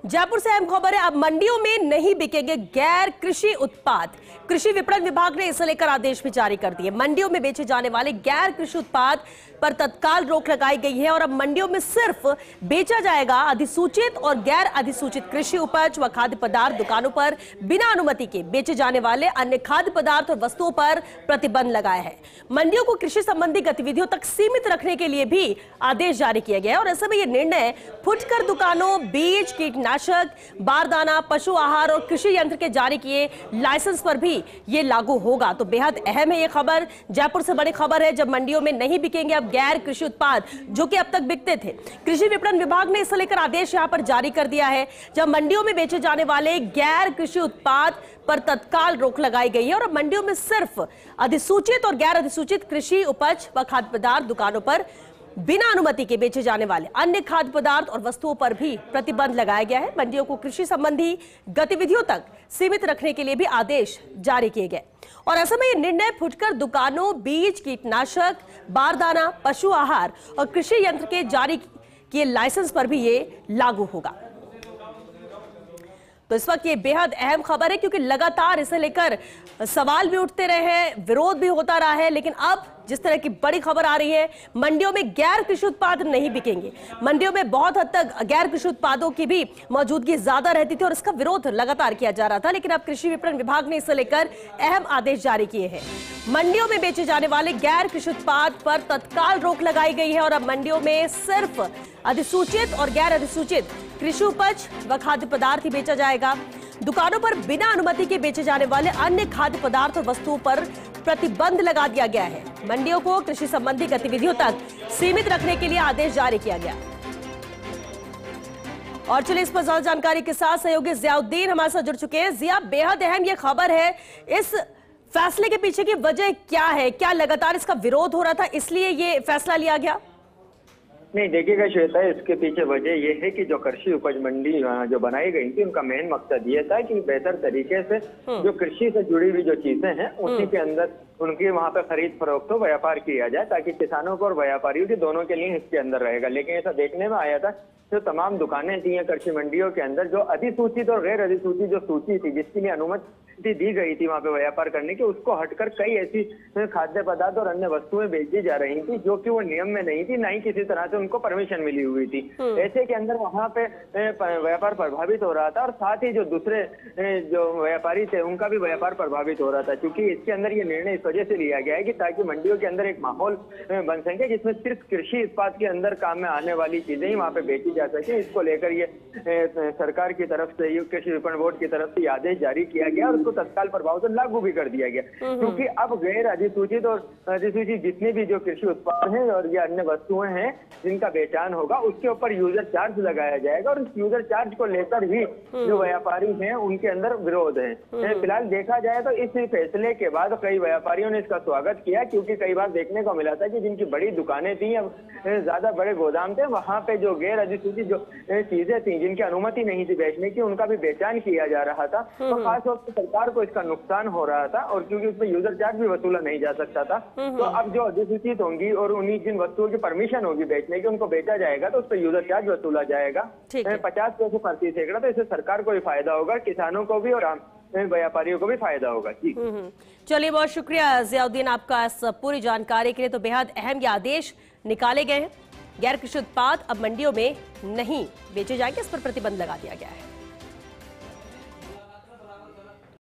जयपुर से अहम खबर है। अब मंडियों में नहीं बिकेंगे गैर कृषि उत्पाद। कृषि विपणन विभाग ने इसे लेकर आदेश भी जारी कर दिए। मंडियों में बेचे जाने वाले गैर कृषि उत्पाद पर तत्काल रोक लगाई गई है और अब मंडियों में सिर्फ बेचा जाएगा अधिसूचित और गैर अधिसूचित कृषि उपज व खाद्य पदार्थ। दुकानों पर बिना अनुमति के बेचे जाने वाले अन्य खाद्य पदार्थ और वस्तुओं पर प्रतिबंध लगाया है। मंडियों को कृषि संबंधी गतिविधियों तक सीमित रखने के लिए भी आदेश जारी किया गया है और ऐसे में यह निर्णय फुटकर दुकानों, बीज, कीटनाशक, बारदाना, पशु आहार और कृषि यंत्र के जारी किए लाइसेंस पर भी ये लागू होगा। तो बेहद अहम है ये खबर। जयपुर से बड़ी खबर है, जब मंडियों में नहीं बिकेंगे अब गैर कृषि उत्पाद जो कि अब तक बिकते थे। कृषि विपणन विभाग ने इसे लेकर आदेश यहां पर जारी कर दिया है। जब मंडियों में बेचे जाने वाले गैर कृषि उत्पाद पर तत्काल रोक लगाई गई है और अब मंडियों में सिर्फ अधिसूचित और गैर अधिसूचित कृषि उपज व खाद्य पदार्थ, दुकानों पर बिना अनुमति के बेचे जाने वाले अन्य खाद्य पदार्थ और वस्तुओं पर भी प्रतिबंध लगाया गया है। मंडियों को कृषि संबंधी गतिविधियों तक सीमित रखने के लिए भी आदेश जारी किए गए और ऐसे में यह निर्णय फुटकर दुकानों, बीज, कीटनाशक, बारदाना, पशु आहार और कृषि यंत्र के जारी किए लाइसेंस पर भी ये लागू होगा। तो इस वक्त ये बेहद अहम खबर है क्योंकि लगातार इसे लेकर सवाल भी उठते रहे हैं, विरोध भी होता रहा है, लेकिन अब जिस तरह की बड़ी खबर आ रही है, मंडियों में गैर कृषि उत्पाद नहीं बिकेंगे। मंडियों में बहुत हद तक गैर कृषि उत्पादों की भी मौजूदगी ज्यादा रहती थी और इसका विरोध लगातार किया जा रहा था, लेकिन अब कृषि विपणन विभाग ने इसे लेकर अहम आदेश जारी किए हैं। मंडियों में बेचे जाने वाले गैर कृषि उत्पाद पर तत्काल रोक लगाई गई है और अब मंडियों में सिर्फ अधिसूचित और गैर अधिसूचित कृषि उपज व खाद्य पदार्थ ही बेचा जाएगा। दुकानों पर बिना अनुमति के बेचे जाने वाले अन्य खाद्य पदार्थ और वस्तुओं पर प्रतिबंध लगा दिया गया है। मंडियों को कृषि संबंधी गतिविधियों तक सीमित रखने के लिए आदेश जारी किया गया। और चलिए इस पर ज्यादा जानकारी के साथ सहयोगी जियाउद्दीन हमारे साथ जुड़ चुके हैं। जिया, बेहद अहम ये खबर है, इस फैसले के पीछे की वजह क्या है? क्या लगातार इसका विरोध हो रहा था इसलिए ये फैसला लिया गया? नहीं, देखिएगा श्वेता, इसके पीछे वजह यह है कि जो कृषि उपज मंडी जो बनाई गई थी उनका मेन मकसद ये था कि बेहतर तरीके से जो कृषि से जुड़ी हुई जो चीजें हैं उसी के अंदर उनकी वहां पे खरीद फरोख्त हो, व्यापार किया जाए ताकि किसानों को और व्यापारियों की दोनों के लिए इसके अंदर रहेगा। लेकिन ऐसा देखने में आया था जो तमाम दुकानें थी कृषि मंडियों के अंदर, जो अधिसूचित और गैर अधिसूचित जो सूची थी जिसके लिए अनुमति दी गई थी वहां पे व्यापार करने की, उसको हटकर कई ऐसी खाद्य पदार्थ और अन्य वस्तुएं बेची जा रही थी जो कि वो नियम में नहीं थी, ना ही किसी तरह से उनको परमिशन मिली हुई थी। ऐसे के अंदर वहां पे व्यापार प्रभावित हो रहा था और साथ ही जो दूसरे जो व्यापारी थे उनका भी व्यापार प्रभावित हो रहा था, क्योंकि इसके अंदर ये निर्णय इस वजह से लिया गया है कि ताकि मंडियों के अंदर एक माहौल बन सके जिसमें सिर्फ कृषि उत्पाद के अंदर काम में आने वाली चीजें ही वहां पे बेची जा सके। इसको लेकर ये सरकार की तरफ से, कृषि विपणन बोर्ड की तरफ से आदेश जारी किया गया और उसको तत्काल प्रभाव से लागू भी कर दिया गया, क्योंकि अब गैर अधिसूचित और अधिसूचित जितने भी जो कृषि उत्पाद हैं और ये अन्य वस्तुएं हैं जिनका पहचान होगा उसके ऊपर यूजर चार्ज लगाया जाएगा और इस यूजर चार्ज को लेकर ही जो व्यापारी हैं उनके अंदर विरोध है। फिलहाल देखा जाए तो इस फैसले के बाद कई व्यापारियों ने इसका स्वागत किया, क्योंकि कई बार देखने को मिला था कि जिनकी बड़ी दुकानें थी या ज्यादा बड़े गोदाम थे वहां पे जो गैर अधिसूचित जो चीजें थी जिनकी अनुमति नहीं थी बेचने की, उनका भी पहचान किया जा रहा था। तो खास तौर पर सरकार को इसका नुकसान हो रहा था और क्योंकि उसमें यूजर चार्ज भी वसूला नहीं जा सकता था, तो अब जो अधिसूचित होंगी और उन्हीं जिन वस्तुओं की परमिशन होगी बेचने की उनको बेचा जाएगा तो उस पर यूजर चार्ज वसूला जाएगा 50 पैसे प्रति सैकड़ा। तो इससे सरकार को भी फायदा होगा, किसानों को भी और व्यापारियों को भी फायदा होगा। जी चलिए, बहुत शुक्रिया जियाउद्दीन आपका इस पूरी जानकारी के लिए। तो बेहद अहम ये आदेश निकाले गए हैं। गैर कृषि उत्पाद अब मंडियों में नहीं बेचे जाएंगे, इस पर प्रतिबंध लगा दिया गया है।